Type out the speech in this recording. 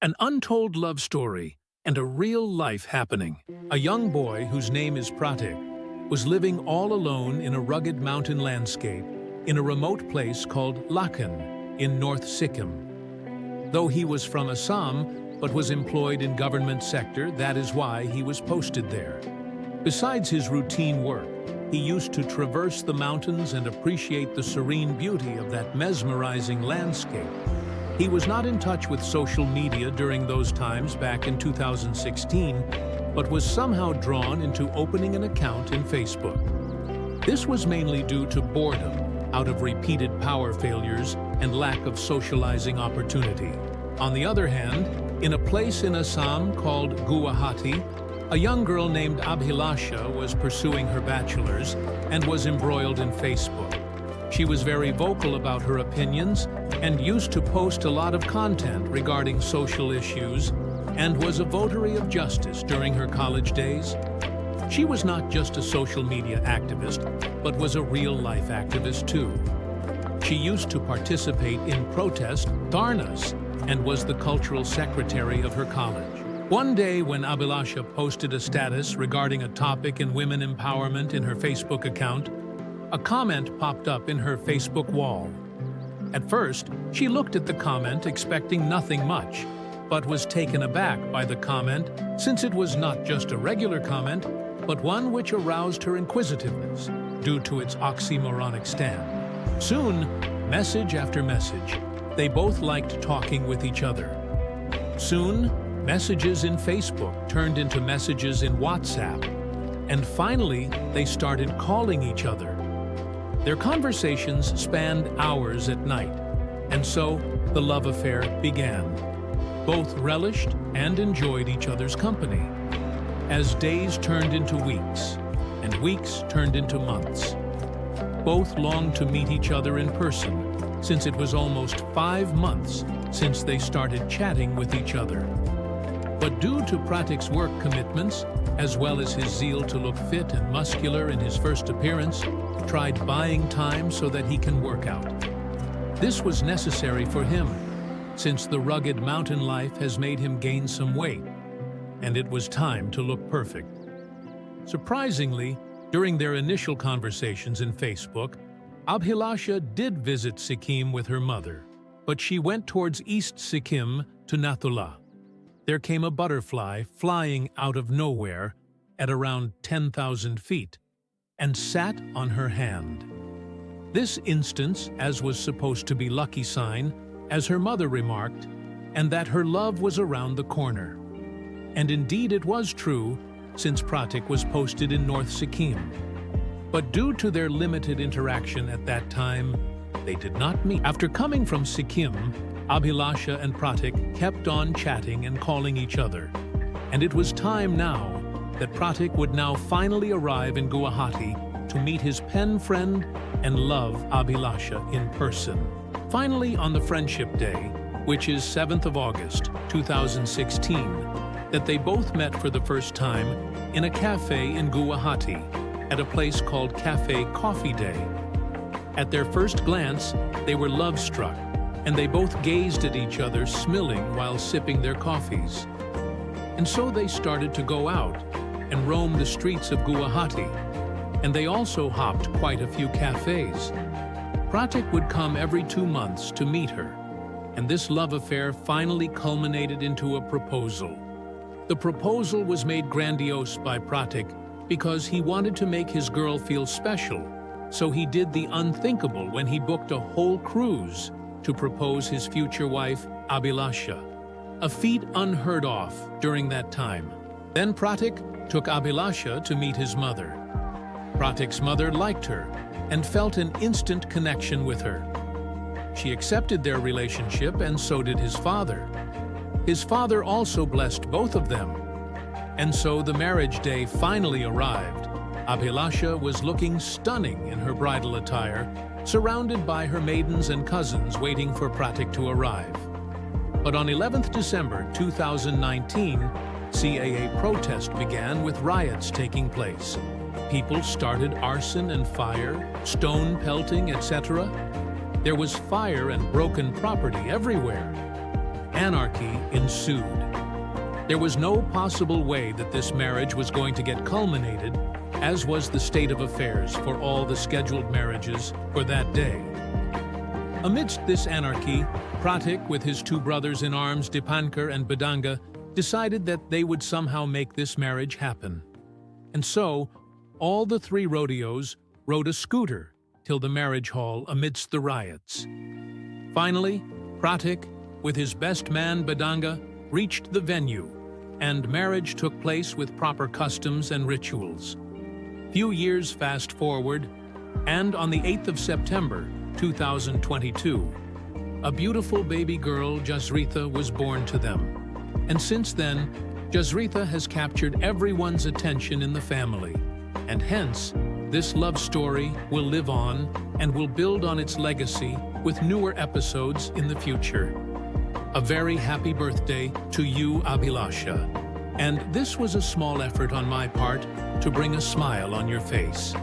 An untold love story and a real-life happening. A young boy whose name is Pratik was living all alone in a rugged mountain landscape in a remote place called Lakan in North Sikkim. Though he was from Assam but was employed in government sector, that is why he was posted there. Besides his routine work, he used to traverse the mountains and appreciate the serene beauty of that mesmerizing landscape. He was not in touch with social media during those times back in 2016, but was somehow drawn into opening an account in Facebook. This was mainly due to boredom, out of repeated power failures and lack of socializing opportunity. On the other hand, in a place in Assam called Guwahati, a young girl named Abhilasha was pursuing her bachelor's and was embroiled in Facebook. She was very vocal about her opinions and used to post a lot of content regarding social issues and was a votary of justice during her college days. She was not just a social media activist, but was a real-life activist too. She used to participate in protest dharnas and was the cultural secretary of her college. One day when Abhilasha posted a status regarding a topic in women empowerment in her Facebook account, a comment popped up in her Facebook wall. At first, she looked at the comment expecting nothing much, but was taken aback by the comment since it was not just a regular comment, but one which aroused her inquisitiveness due to its oxymoronic stand. Soon, message after message, they both liked talking with each other. Soon, messages in Facebook turned into messages in WhatsApp, and finally, they started calling each other. Their conversations spanned hours at night, and so the love affair began. Both relished and enjoyed each other's company. As days turned into weeks, and weeks turned into months, both longed to meet each other in person, since it was almost 5 months since they started chatting with each other. But due to Pratik's work commitments, as well as his zeal to look fit and muscular in his first appearance, tried buying time so that he can work out. This was necessary for him, since the rugged mountain life has made him gain some weight, and it was time to look perfect. Surprisingly, during their initial conversations in Facebook, Abhilasha did visit Sikkim with her mother, but she went towards East Sikkim to Nathula. There came a butterfly flying out of nowhere at around 10,000 feet and sat on her hand. This instance, as was supposed to be lucky sign, as her mother remarked, and that her love was around the corner. And indeed it was true, since Pratik was posted in North Sikkim. But due to their limited interaction at that time, they did not meet. After coming from Sikkim, Abhilasha and Pratik kept on chatting and calling each other, and it was time now that Pratik would now finally arrive in Guwahati to meet his pen friend and love Abhilasha in person. Finally, on the Friendship Day, which is 7th of August, 2016, that they both met for the first time in a cafe in Guwahati at a place called Cafe Coffee Day. At their first glance, they were love-struck, and they both gazed at each other smiling while sipping their coffees. And so they started to go out and roam the streets of Guwahati, and they also hopped quite a few cafes. Pratik would come every 2 months to meet her, and this love affair finally culminated into a proposal. The proposal was made grandiose by Pratik because he wanted to make his girl feel special, so he did the unthinkable when he booked a whole cruise to propose his future wife, Abhilasha, a feat unheard of during that time. Then Pratik took Abhilasha to meet his mother. Pratik's mother liked her and felt an instant connection with her. She accepted their relationship, and so did his father. His father also blessed both of them. And so the marriage day finally arrived. Abhilasha was looking stunning in her bridal attire, surrounded by her maidens and cousins waiting for Pratik to arrive. But on 11th December 2019, CAA protest began with riots taking place. People started arson and fire, stone pelting, etc. There was fire and broken property everywhere. anarchy ensued. There was no possible way that this marriage was going to get culminated, as was the state of affairs for all the scheduled marriages for that day. Amidst this anarchy, Pratik, with his two brothers-in-arms Dipankar and Badanga, decided that they would somehow make this marriage happen. And so, all the three rodeos rode a scooter till the marriage hall amidst the riots. Finally, Pratik, with his best man Badanga, reached the venue, and marriage took place with proper customs and rituals. Few years fast forward, and on the 8th of September, 2022, a beautiful baby girl, Jasritha, was born to them. And since then, Jasritha has captured everyone's attention in the family, and hence, this love story will live on and will build on its legacy with newer episodes in the future. A very happy birthday to you, Abhilasha. And this was a small effort on my part to bring a smile on your face.